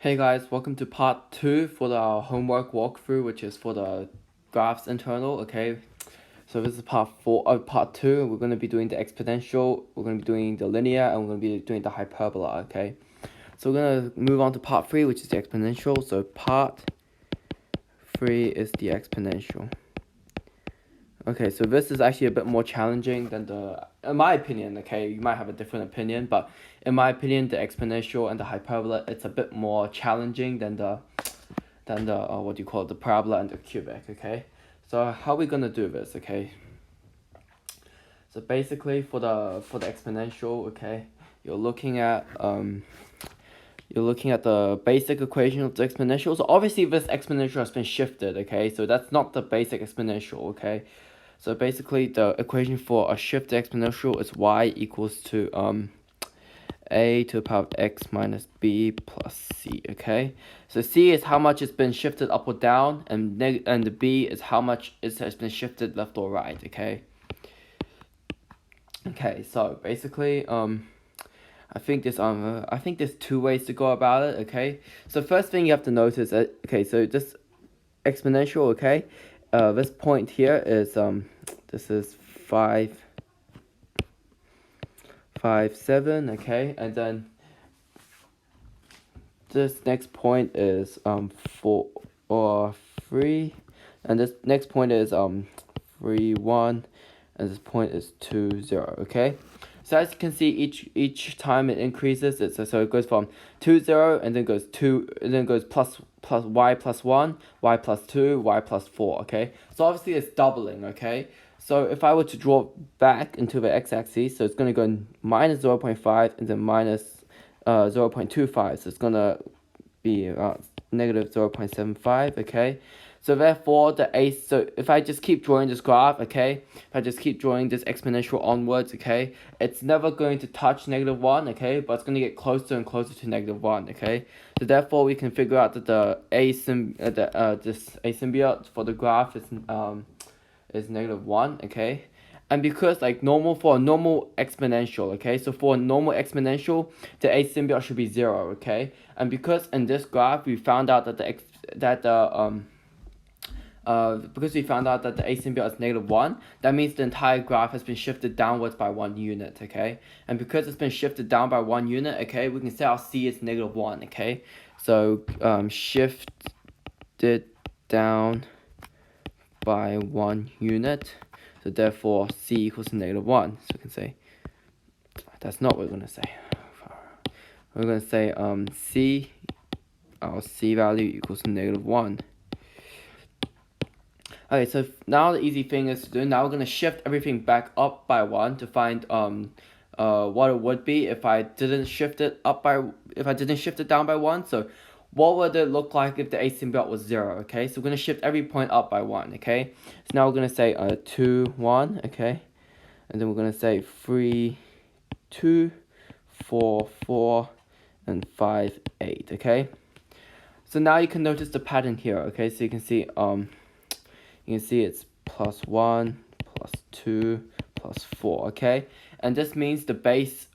Hey guys, welcome to part 2 for the homework walkthrough, which is for the graphs internal, okay? So this is part 2. We're going to be doing the exponential, we're going to be doing the linear, and we're going to be doing the hyperbola, okay? So we're going to move on to part 3, which is the exponential. So part 3 is the exponential. Okay, so this is actually a bit more challenging than in my opinion, okay, you might have a different opinion, but in my opinion, the exponential and the hyperbola, it's a bit more challenging than the the parabola and the cubic, okay? So how are we gonna do this, okay? So basically for the exponential, okay, you're looking at the basic equation of the exponential. So obviously this exponential has been shifted, okay? So that's not the basic exponential, okay? So basically the equation for a shifted exponential is y equals to a to the power of x minus b plus c, okay? So c is how much it's been shifted up or down, and the b is how much it has been shifted left or right, okay? Okay, so basically I think there's two ways to go about it, okay? So first thing you have to notice, okay, so this exponential, okay, this point here is this is 5, 7, okay, and then this next point is 4 or 3, and this next point is 3, 1, and this point is 2, 0, okay? So as you can see, each time it increases, so it goes from 2, 0, and then goes 2, and then goes plus y plus 1, y plus 2, y plus 4, okay? So obviously it's doubling, okay? So if I were to draw back into the x-axis, so it's going to go minus 0.5 and then minus 0.25, so it's going to be negative 0.75, okay? So therefore, so if I just keep drawing this graph, okay, if I just keep drawing this exponential onwards, okay, it's never going to touch negative 1, okay, but it's going to get closer and closer to negative 1, okay? So therefore, we can figure out that this asymptote for the graph is negative 1, okay? And because for a normal exponential, okay, so for a normal exponential, the asymptote should be 0, okay? And because in this graph we found out that because we found out that the asymptote is negative 1, that means the entire graph has been shifted downwards by 1 unit, okay? And because it's been shifted down by 1 unit, okay, we can say our c is negative 1, okay? So shifted down by 1 unit, so therefore c equals to negative 1. So we can say that's not what we're going to say. We're going to say our c value equals to negative 1. Okay, so now the easy thing is to do, now we're going to shift everything back up by 1 to find what it would be if I didn't shift it down by 1. So what would it look like if the asymptote was 0, okay? So we're going to shift every point up by 1, okay? So now we're going to say 2, 1, okay? And then we're going to say 3, 2, 4, 4, and 5, 8, okay? So now you can notice the pattern here, okay? So you can see it's plus 1, plus 2, plus 4, okay? And this means the base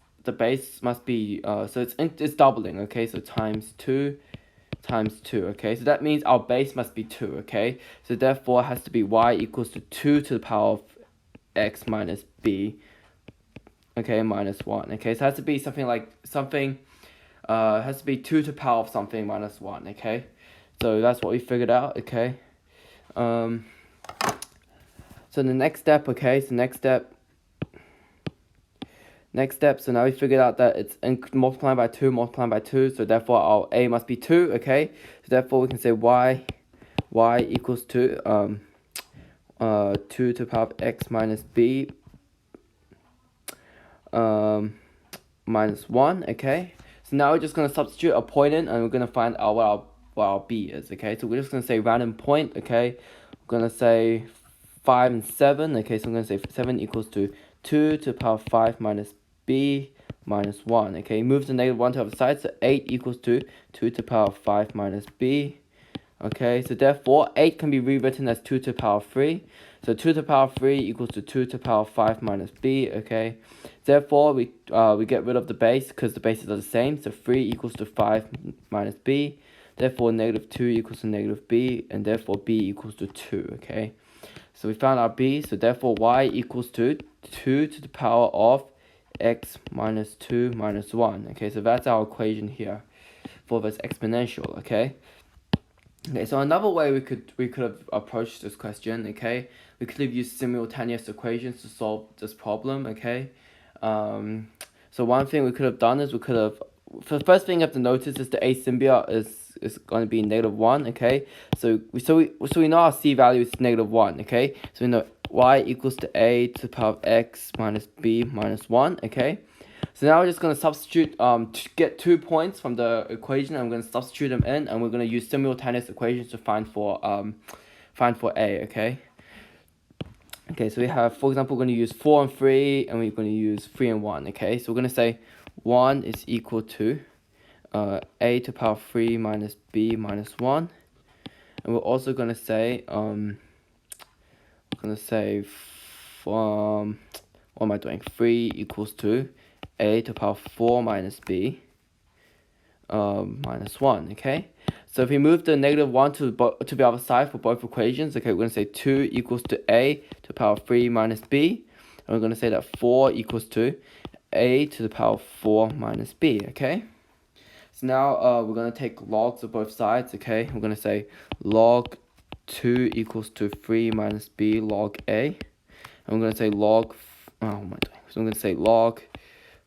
must be, so it's doubling, okay? So times 2, okay? So that means our base must be 2, okay? So therefore it has to be y equals to 2 to the power of x minus b, okay, minus 1, okay? So it has to be it has to be 2 to the power of something minus 1, okay? So that's what we figured out, okay? So the next step, okay, so next step, so now we figured out that it's multiplying by 2, so therefore our a must be 2, okay? So therefore we can say y equals to 2 to the power of x minus b minus 1, okay? So now we're just going to substitute a point in, and we're going to find out what our b is, okay? So we're just going to say random point, okay? We're going to say 5 and 7, okay? So I'm going to say 7 equals to 2 to the power of 5 minus b minus 1, okay? Move the negative 1 to the other side, so 8 equals to 2 to the power of 5 minus b Okay, so therefore 8 can be rewritten as 2 to the power 3. So 2 to the power 3 equals to 2 to the power 5 minus b, okay? Therefore, we get rid of the base because the bases are the same. So 3 equals to 5 minus b. Therefore, negative 2 equals to negative b, and therefore b equals to 2, okay? So we found our b, so therefore y equals to 2 to the power of x minus 2 minus 1, okay? So that's our equation here for this exponential, okay? Okay, so another way we could have approached this question, okay? We could have used simultaneous equations to solve this problem, okay? So one thing we could have done is the first thing you have to notice is the asymptote is going to be -1, okay? So we know our c value is -1, okay? So we know y equals to a to the power of x minus b minus 1, okay? So now we're just going to substitute, to get 2 points from the equation. I'm going to substitute them in, and we're going to use simultaneous equations to find for a, okay? Okay, so we have, for example, we're going to use 4 and 3, and we're going to use 3 and 1, okay? So we're going to say 1 is equal to a to the power 3 minus b minus 1. And we're also going to say, what am I doing? 3 equals to a to the power 4 minus b minus 1, okay? So if we move the -1 to the other side for both equations, okay, we're going to say 2 equals to a to the power 3 minus b, and we're going to say that 4 equals to a to the power 4 minus b, okay? So now we're going to take logs of both sides, okay? We're going to say log 2 equals to 3 minus b log a, and we're going to say log, so I'm going to say log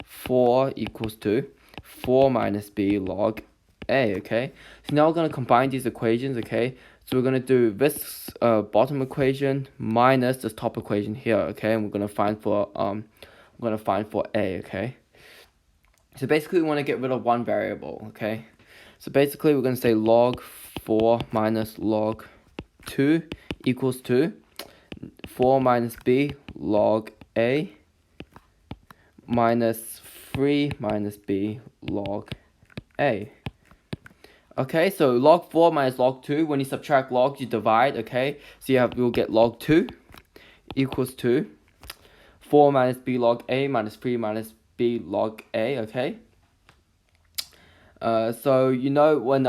4 equals to 4 minus b log a, okay? So now we're going to combine these equations, okay? So we're going to do this bottom equation minus this top equation here, okay? And we're going to find for a, okay? So basically we want to get rid of one variable, okay? So basically we're going to say log 4 minus log 2 equals to 4 minus b log a minus 3 minus b log a. Okay, so log 4 minus log 2, when you subtract logs, you divide, okay? So you'll get log 2 equals to 4 minus b log a minus 3 minus b log a, okay? So you know when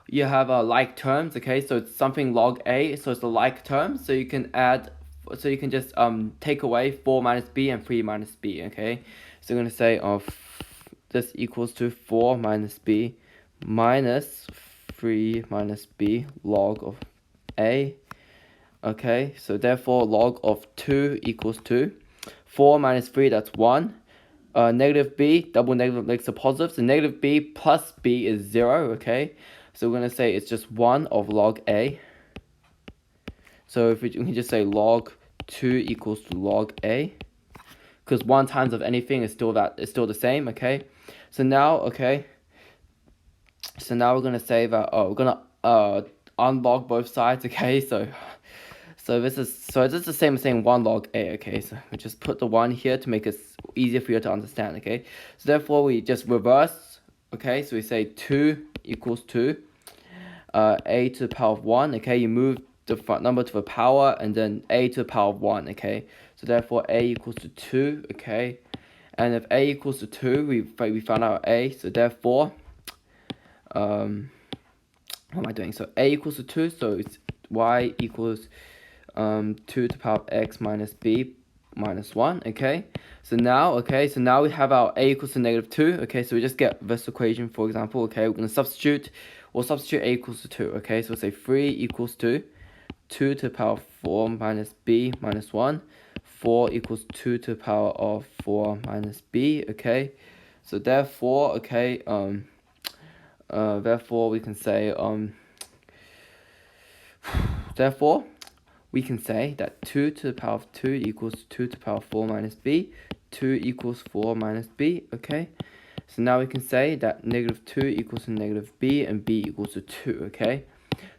you have like terms, okay? So it's something log a, so it's a like term, so you can just take away 4 minus b and 3 minus b, okay? So we're going to say this equals to 4 minus b minus 3 minus b log of a, okay? So therefore log of 2 equals to 4 minus 3, that's 1. Negative b, double negative makes a positive, so negative b plus b is 0, okay? So we're going to say it's just 1 of log a. So if we can just say log 2 equals to log a, because 1 times of anything is still the same, okay? So now, okay, so now we're gonna say that we're gonna unlog both sides, okay? So this is the same as saying 1 log a, okay? So we just put the 1 here to make it easier for you to understand, okay? So therefore we just reverse, okay? So we say 2 equals to a to the power of 1, okay? You move the front number to the power, and then a to the power of 1, okay? So therefore a equals to 2, okay? And if a equals to 2, we found out a, so therefore what am I doing? So a equals to 2, so it's y equals 2 to the power of x minus b minus 1, okay? So now we have our a equals to -2, okay? So we just get this equation, for example, okay? We'll substitute a equals to 2, okay? So we'll say 3 equals to 2 to the power of 4 minus b minus 1. 4 equals 2 to the power of 4 minus b, okay? So therefore, okay, therefore we can say that 2 to the power of 2 equals 2 to the power of 4 minus b. 2 equals 4 minus b, okay? So now we can say that -2 equals to -b, and b equals to 2, okay?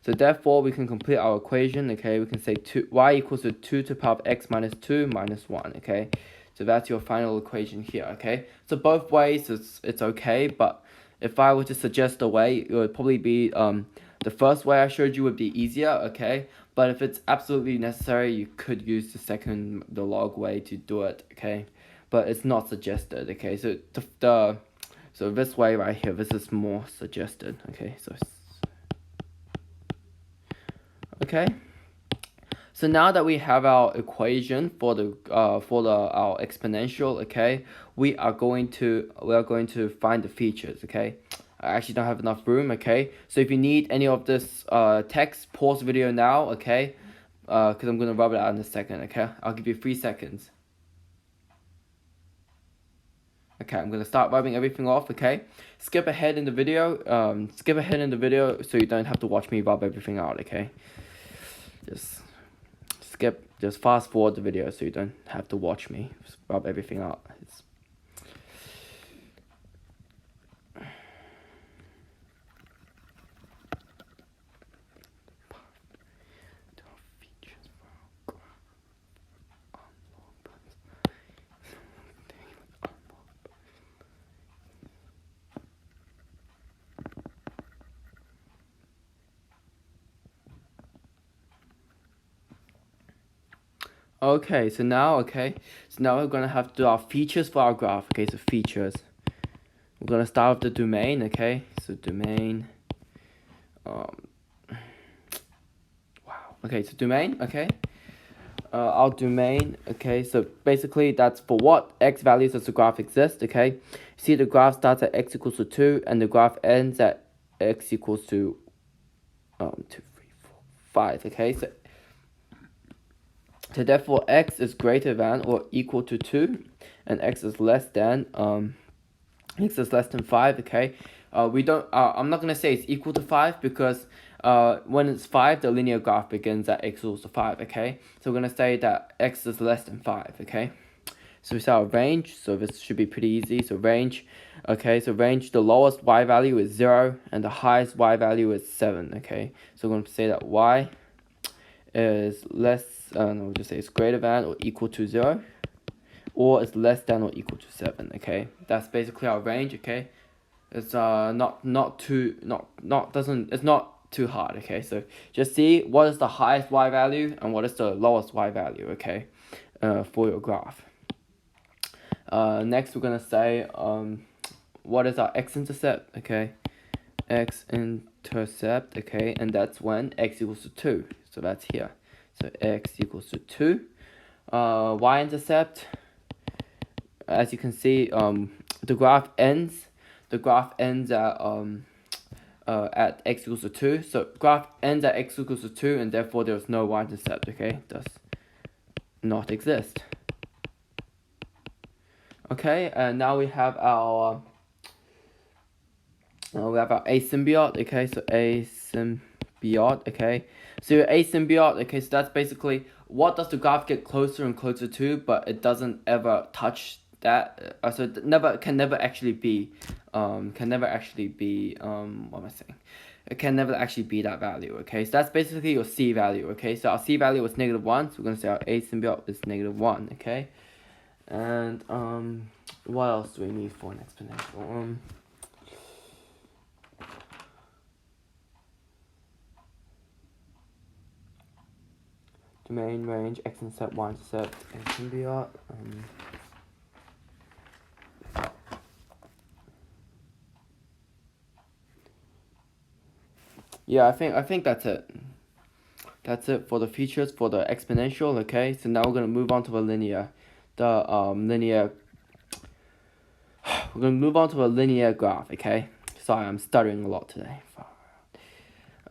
So therefore we can complete our equation, okay? We can say y equals to 2 to the power of x minus 2 minus 1, okay? So that's your final equation here, okay? So both ways it's okay, but if I were to suggest a way, it would probably be the first way I showed you would be easier, okay? But if it's absolutely necessary, you could use the log way to do it, okay? But it's not suggested, okay? So so this way right here, this is more suggested, okay? Okay. So now that we have our equation for our exponential, okay, we are going to find the features, okay. I actually don't have enough room, okay. So if you need any of this text, pause the video now, okay, because I'm gonna rub it out in a second, okay. I'll give you 3 seconds. Okay, I'm gonna start rubbing everything off, okay. Skip ahead in the video, so you don't have to watch me rub everything out, okay. Just fast forward the video so you don't have to watch me rub everything out. Okay, so now we're gonna have to do our features for our graph. Okay, so features. We're gonna start with the domain. Okay, so domain. Wow. Okay, so domain. Okay. Our domain. Okay, so basically that's for what x values does the graph exist. Okay, see the graph starts at x equals to 2, and the graph ends at x equals to 2, 3, 4, 5. Okay, so therefore x is greater than or equal to 2, and x is less than 5. Okay, we don't. I'm not gonna say it's equal to 5 because when it's 5, the linear graph begins at x equals to 5. Okay, so we're gonna say that x is less than 5. Okay, so we say our range. So this should be pretty easy. So range. Okay, so range. The lowest y value is 0, and the highest y value is 7. Okay, so we're gonna say that y is less. We'll just say it's greater than or equal to 0, or it's less than or equal to 7. Okay, that's basically our range. Okay, it's not too hard. Okay, so just see what is the highest y value and what is the lowest y value. Okay, for your graph. Next we're gonna say what is our x-intercept. Okay, x-intercept. Okay, and that's when x equals to 2. So that's here. So x equals to 2. Y-intercept, as you can see, the graph ends at x equals to 2. So graph ends at x equals to 2, and therefore there's no y-intercept. Okay, does not exist. Okay, and now we have our asymptote. Okay, so asymptote. Okay, so your asymptote. Okay, so that's basically what does the graph get closer and closer to, but it doesn't ever touch that. So it can never actually be what am I saying? It can never actually be that value. Okay, so that's basically your c value. Okay, so our c value was -1, so we're gonna say our asymptote is -1. Okay, and what else do we need for an exponential? Domain, range, x-intercept, y-intercept, asymptote. Yeah, I think that's it. That's it for the features for the exponential. Okay, so now we're gonna move on to a linear. We're gonna move on to a linear graph. Okay, sorry, I'm stuttering a lot today.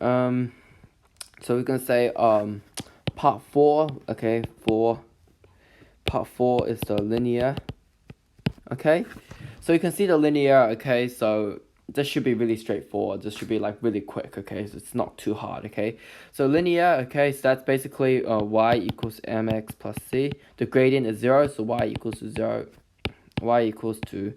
So we're gonna say part 4. Okay, part 4 is the linear. Okay, so you can see the linear. Okay, so this should be really straightforward. This should be like really quick. Okay, so it's not too hard. Okay, so linear. Okay, so that's basically y equals mx plus c. The gradient is 0, so y equals to 0. Y equals to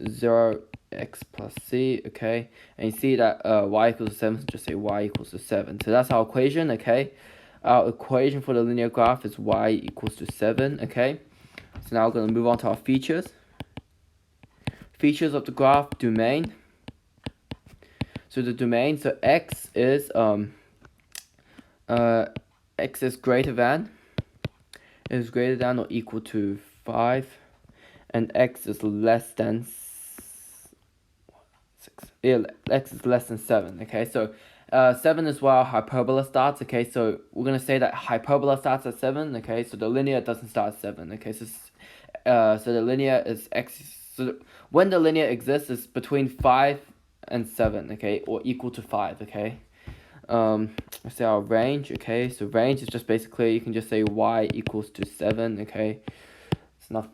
0 x plus c. Okay, and you see that y equals to 7, so just say y equals to 7. So that's our equation. Okay, our equation for the linear graph is y equals to 7. Okay, so now we're going to move on to our features. Features of the graph, domain. So the domain, so x is greater than or equal to 5, and x is less than 7. Okay, so 7 is where our hyperbola starts. Okay, so we're gonna say that hyperbola starts at 7. Okay, so the linear doesn't start at 7. Okay, so the linear is x. So when the linear exists, is between 5 and 7. Okay, or equal to 5. Okay. Let's say our range. Okay, so range is just basically, you can just say y equals to 7. Okay, it's not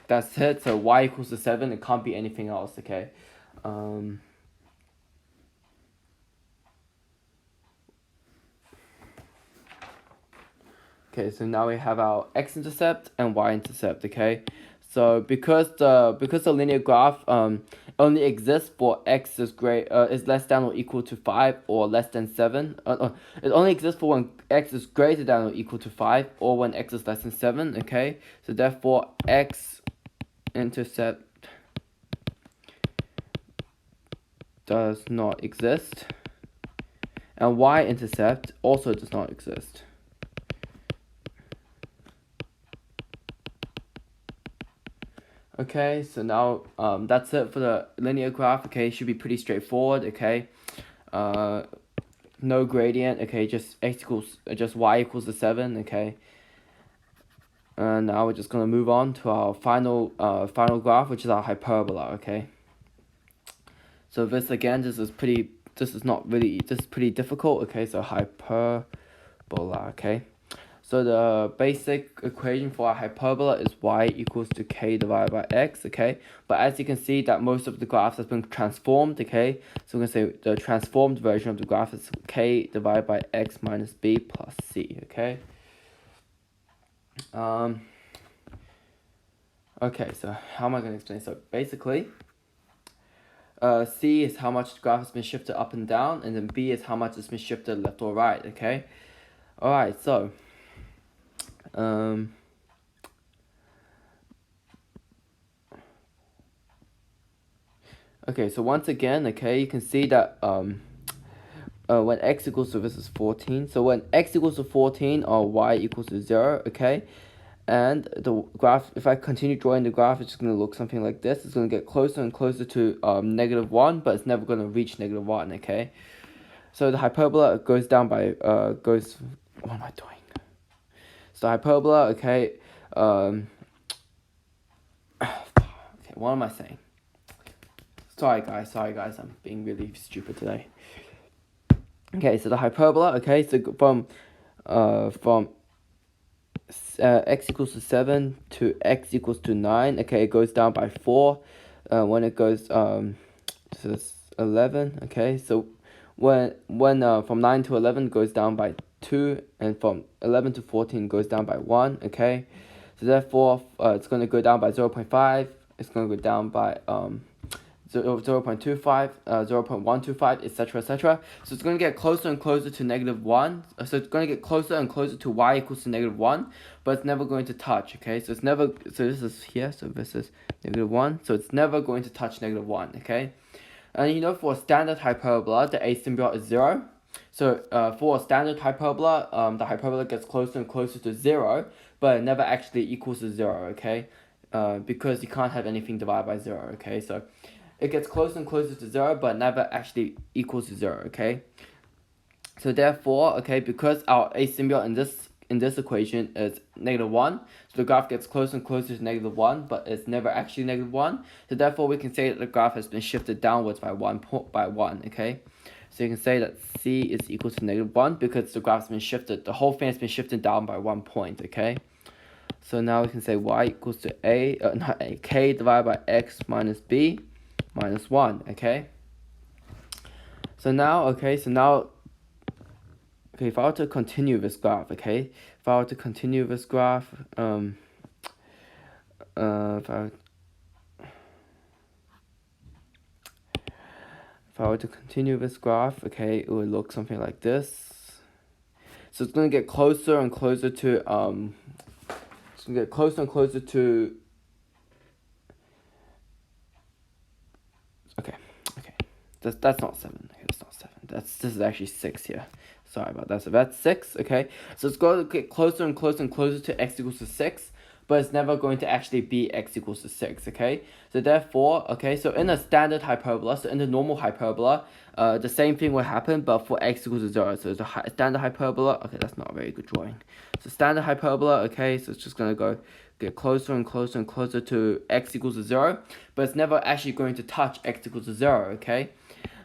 that's it. So y equals to 7. It can't be anything else. Okay. Okay, so now we have our x-intercept and y-intercept. Okay, so because the linear graph only exists for x is less than or equal to 5 or less than 7. It only exists for when x is greater than or equal to 5 or when x is less than 7. Okay, so therefore x-intercept does not exist, and y-intercept also does not exist. Okay, so now that's it for the linear graph. Okay, should be pretty straightforward. Okay, no gradient. Okay, just y equals to 7. Okay, and now we're just gonna move on to our final graph, which is our hyperbola. Okay, so this is pretty difficult. Okay, so hyperbola. Okay. So the basic equation for a hyperbola is y equals to k divided by x, okay? But as you can see that most of the graphs has been transformed, okay? So we're going to say the transformed version of the graph is k divided by x minus b plus c, okay? Okay, so how am I going to explain? So basically, c is how much the graph has been shifted up and down, and then b is how much it's been shifted left or right, okay? Alright, so okay, so once again, okay, you can see that when x equals to, this is 14, so when x equals to 14 or y equals to 0, okay, and the graph, if I continue drawing the graph, it's just going to look something like this. It's going to get closer and closer to -1, but it's never going to reach -1, okay? So the hyperbola goes down by, what am I doing? So hyperbola, okay, okay, what am I saying? Sorry guys, I'm being really stupid today. Okay, so the hyperbola, okay, so from x equals to 7 to x equals to 9, okay, it goes down by 4. When it goes to 11, okay, so when from 9 to 11 goes down by 2, and from 11 to 14 goes down by 1, okay, so therefore it's going to go down by 0.5, it's going to go down by 0.25, 0.125, etc., etc. So it's going to get closer and closer to -1. So it's going to get closer and closer to y equals to -1, but it's never going to touch. Okay, so this is here. So this is -1. So it's never going to touch -1. Okay, and you know, for a standard hyperbola, the asymptote is 0. So for a standard hyperbola, the hyperbola gets closer and closer to 0, but it never actually equals to 0. Okay, because you can't have anything divided by 0. Okay, so it gets closer and closer to 0, but never actually equals to 0, okay? So therefore, okay, because our asymptote in this equation is -1, so the graph gets closer and closer to -1, but it's never actually -1. So therefore, we can say that the graph has been shifted downwards by 1, okay? So you can say that c is equal to -1 because the graph's been shifted, the whole thing has been shifted down by 1 point, okay? So now we can say y equals to k divided by x minus b minus 1, okay? So now, okay, if I were to continue this graph, okay? If I were to continue this graph, if I were to continue this graph, okay, it would look something like this. So it's going to get closer and closer to, that's not 7. Okay, that's not 7. This is actually 6 here. Sorry about that. So that's 6. Okay, so it's going to get closer and closer and closer to x equals to 6, but it's never going to actually be x equals to 6. Okay, so therefore, okay, so in a standard hyperbola, so in the normal hyperbola, the same thing will happen, but for x equals to 0. So the standard hyperbola. Okay, that's not a very good drawing. So standard hyperbola. Okay, so it's just gonna get closer and closer and closer to x equals to 0, but it's never actually going to touch x equals to 0. Okay,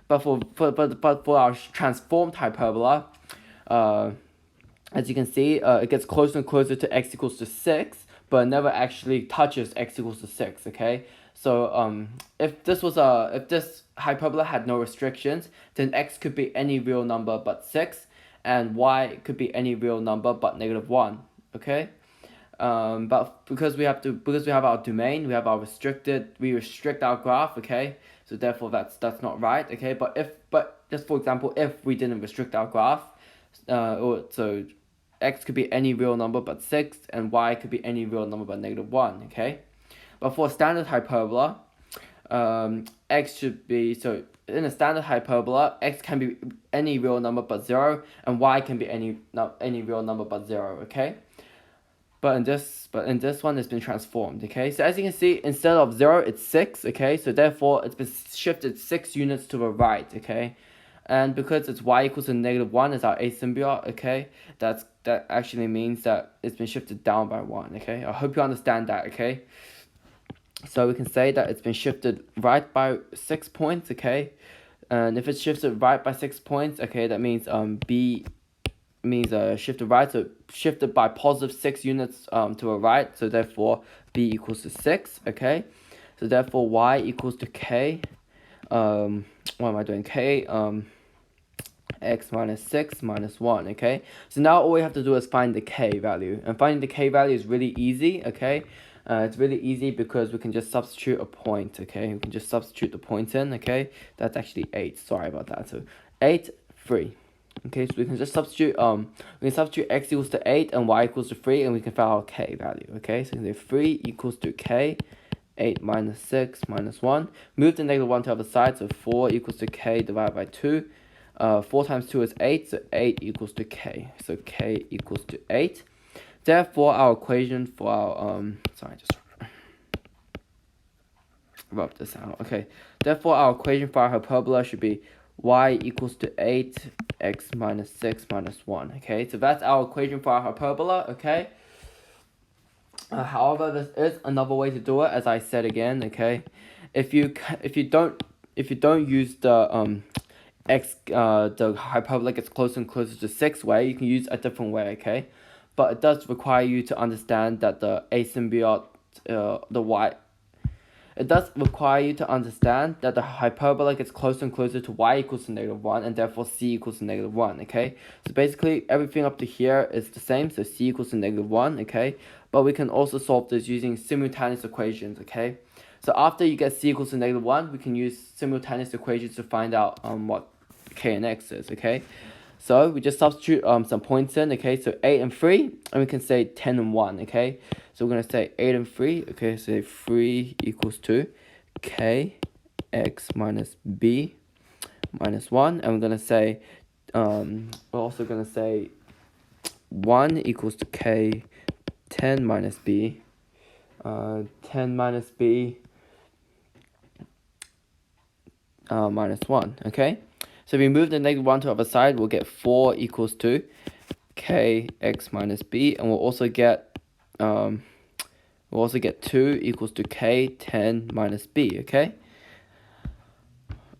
but for our transformed hyperbola, as you can see, it gets closer and closer to x equals to 6, but it never actually touches x equals to 6. Okay, so if this hyperbola had no restrictions, then x could be any real number but 6, and y could be any real number but -1. Okay, but because we have our domain, we restrict our graph. Okay, so therefore that's not right. Okay, but just for example, if we didn't restrict our graph, so x could be any real number but 6, and y could be any real number but -1. Okay, but for standard hyperbola, x should be, so in a standard hyperbola, x can be any real number but 0, and y can be any real number but 0. Okay, but in this one, it's been transformed. Okay, so as you can see, instead of 0, it's 6. Okay, so therefore it's been shifted 6 units to the right. Okay, and because it's y equals to -1 is our asymptote. Okay, that actually means that it's been shifted down by 1. Okay, I hope you understand that. Okay, so we can say that it's been shifted right by 6 points. Okay, and if it's shifted right by 6 points, okay, that means b means shifted right, so shifted by positive 6 units to a right, so therefore b equals to 6. Okay, so therefore y equals to k, what am I doing, k x minus 6 minus 1. Okay, so now all we have to do is find the k value, and finding the k value is really easy. Okay, it's really easy because we can just substitute a point. Okay, we can just substitute the point in. Okay, that's actually 8. Sorry about that. So 8, 3. Okay, so we can just substitute x equals to 8 and y equals to 3, and we can find our k value. Okay, so we can say 3 equals to k, 8 minus 6 minus 1. Move the -1 to the other side, so 4 equals to k divided by 2. 4 times 2 is 8, so 8 equals to k. So k equals to 8. Therefore, our equation for our sorry, just rub this out. Okay, therefore our equation for our hyperbola should be y equals to 8 x minus 6 minus 1. Okay, so that's our equation for our hyperbola. Okay, however, this is another way to do it, as I said again. Okay, if you don't use the the hyperbola gets closer and closer to 6 way, you can use a different way. Okay, but it does require you to understand that the asymptote, it does require you to understand that the hyperbola gets closer and closer to y equals to -1, and therefore c equals to -1. Okay, so basically everything up to here is the same, so c equals to -1. Okay, but we can also solve this using simultaneous equations. Okay, so after you get c equals to -1, we can use simultaneous equations to find out what k and x is. Okay, so we just substitute some points in. Okay, so 8 and 3, and we can say 10 and 1. Okay, so we're going to say 8 and 3. Okay, so 3 equals to k x minus b minus 1. And we're going to say, we're also going to say 1 equals to k 10 minus b, 10 minus b minus 1. Okay, so if we move the -1 to the other side, we'll get 4 equals to k x minus b, and we'll also get 2 equals to k 10 minus b. Okay.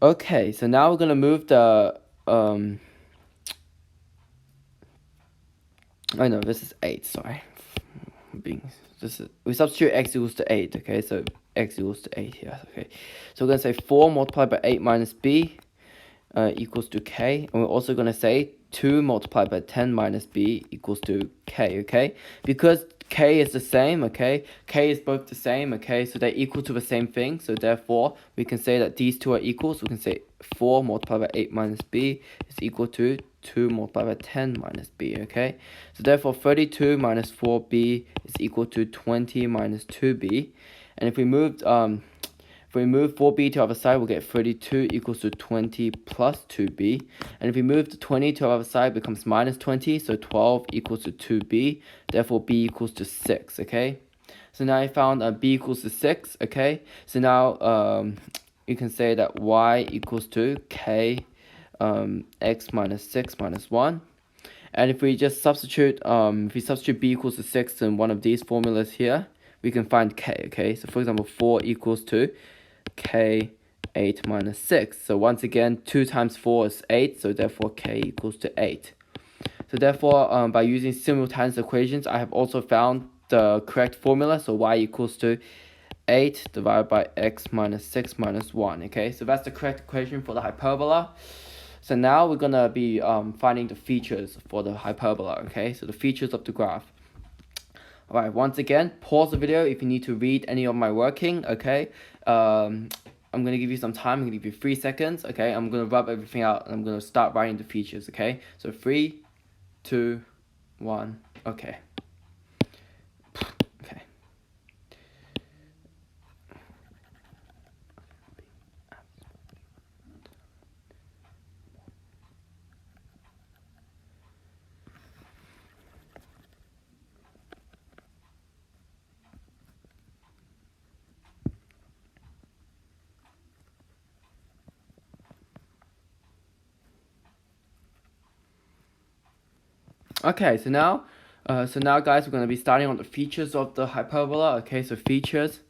Okay, so now we're gonna move the this is 8. Sorry, we substitute x equals to 8. Okay, so x equals to 8 here. Okay, so we're gonna say 4 multiplied by 8 minus b equals to k, and we're also gonna say 2 multiplied by 10 minus b equals to k. Okay, because k is the same. Okay, k is both the same. Okay, so they're equal to the same thing, so therefore we can say that these two are equal. So we can say 4 multiplied by 8 minus b is equal to 2 multiplied by 10 minus b. Okay, so therefore 32 minus 4b is equal to 20 minus 2b, and if we moved If we move 4b to the other side, we'll get 32 equals to 20 plus 2b. And if we move the 20 to the other side, it becomes minus 20, so 12 equals to 2b. Therefore, b equals to 6, okay? So now I found b equals to 6, okay? So now you can say that y equals to k x minus 6 minus 1. And if we just substitute, b equals to 6 in one of these formulas here, we can find k, okay? So for example, 4 equals to k 8 minus 6. So once again, 2 times 4 is 8, so therefore k equals to 8. So therefore, by using simultaneous equations, I have also found the correct formula. So y equals to 8 divided by x minus 6 minus 1, okay? So that's the correct equation for the hyperbola. So now we're going to be finding the features for the hyperbola, okay? So the features of the graph. Alright, once again, pause the video if you need to read any of my working, okay? I'm going to give you some time. I'm going to give you 3 seconds, okay? I'm going to rub everything out and I'm going to start writing the features, okay? So 3, 2, 1, okay. Okay, so now guys, we're going to be starting on the features of the hyperbola, okay? So features.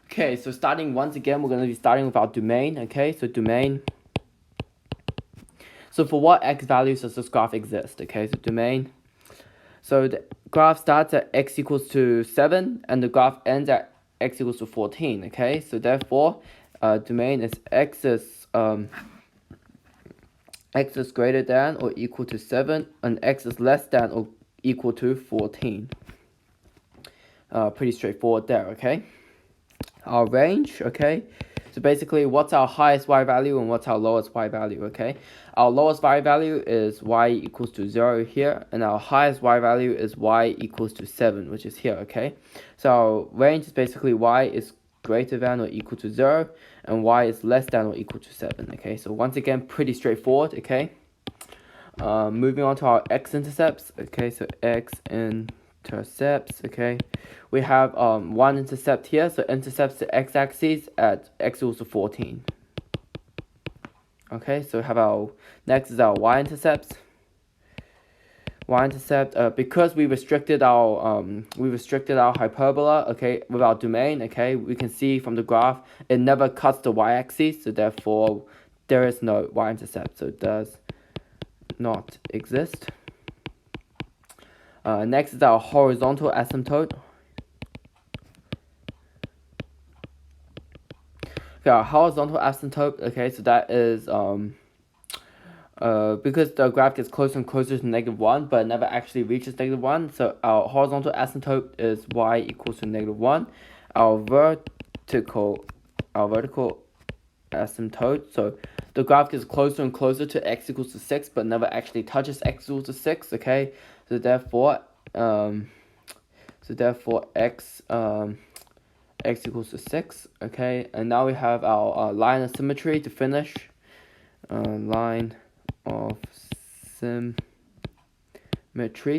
Okay, so starting once again, we're going to be starting with our domain, okay? So domain. So for what x values does this graph exist, okay? So domain. So the graph starts at x equals to 7, and the graph ends at x equals to 14, okay? So therefore, domain is x is greater than or equal to 7, and x is less than or equal to 14. Pretty straightforward there, okay? Our range, okay? So basically, what's our highest y value and what's our lowest y value, okay? Our lowest y value is y equals to 0 here, and our highest y value is y equals to 7, which is here, okay? So our range is basically y is greater than or equal to 0, and y is less than or equal to 7, okay? So once again, pretty straightforward, okay? Moving on to our x-intercepts, okay? So x-intercepts, okay? We have one intercept here, so intercepts the x-axis at x equals to 14. Okay, so we have our next is our y-intercepts. Y-intercept, because we restricted our hyperbola, okay, with our domain, okay, we can see from the graph it never cuts the y-axis, so therefore there is no y-intercept, so it does not exist. Next is our horizontal asymptote. Okay, our horizontal asymptote, okay, so that is because the graph gets closer and closer to -1, but it never actually reaches -1, so our horizontal asymptote is y equals to -1. Our vertical asymptote, so the graph gets closer and closer to x equals to 6, but never actually touches x equals to 6, okay? So therefore x equals to 6, okay? And now we have our line of symmetry to finish. Line of symmetry.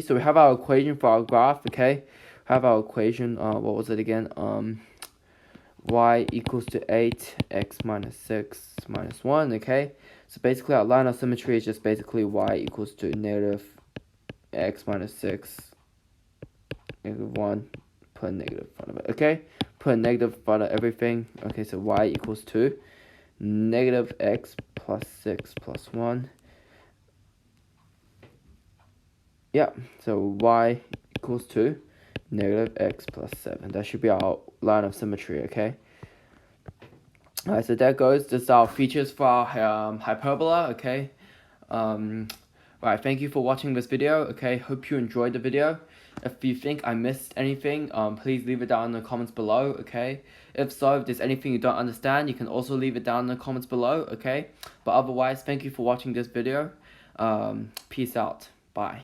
So we have our equation for our graph, okay? We have our equation, what was it again? Y equals to 8, x minus 6 minus 1, okay? So basically our line of symmetry is just basically y equals to negative x minus 6, -1, put a negative in front of it, okay? Put a negative in front of everything. Okay, so y equals to negative x plus 6 plus 1. Yeah, so y equals to negative x plus 7. That should be our line of symmetry, okay? Alright, so there goes just our features for our hyperbola, okay? Right, thank you for watching this video, okay? Hope you enjoyed the video. If you think I missed anything, please leave it down in the comments below, okay? If so, if there's anything you don't understand, you can also leave it down in the comments below, okay? But otherwise, thank you for watching this video. Peace out. Bye.